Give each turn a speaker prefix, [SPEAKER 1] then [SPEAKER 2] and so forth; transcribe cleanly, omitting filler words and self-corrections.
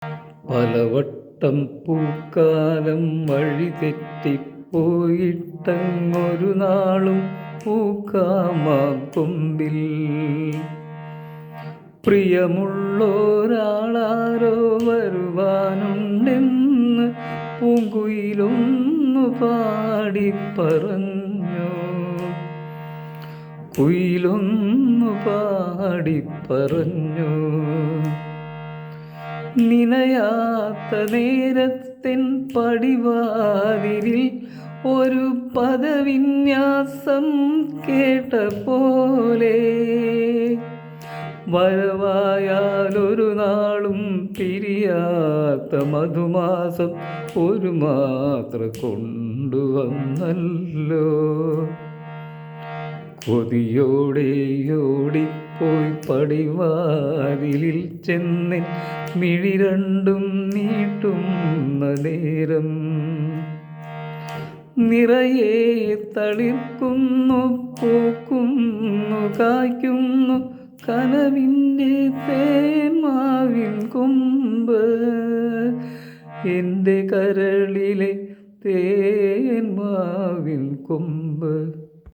[SPEAKER 1] പലവട്ടം പൂക്കാലം വഴിതെറ്റിപ്പോയിട്ടങ്ങൊരു നാളും പൂക്കാമാ കൊമ്പിൽ പ്രിയമുള്ളോരാളാരോ വരുവാനുണ്ടെന്ന് പൂങ്കുയിലൊന്നു പാടി പറഞ്ഞു. കുയിലൊന്നു പാടി പറഞ്ഞു. നിനയാത്ത നേരത്തിൻ പടിവാതിലിൽ ഒരു പദവിന്യാസം കേട്ട പോലെ വരവായാലൊരു നാളും പിരിയാത്ത മധുമാസം ഒരു മാത്ര കൊണ്ടുവന്നല്ലോ. കൊതിയോടെയോടിപ്പോയി പടിവാതിലിൽ ചെന്നിൻ മിഴി രണ്ടും നീട്ടുന്ന നേരം നിറയെ തളിർക്കുന്നു, പൂക്കുന്നു, കായ്ക്കുന്നു കനവിൻ്റെ തേന്മാവിൻ കൊമ്പ്. എൻ്റെ കരളിലെ തേന്മാവിൻ കൊമ്പ്.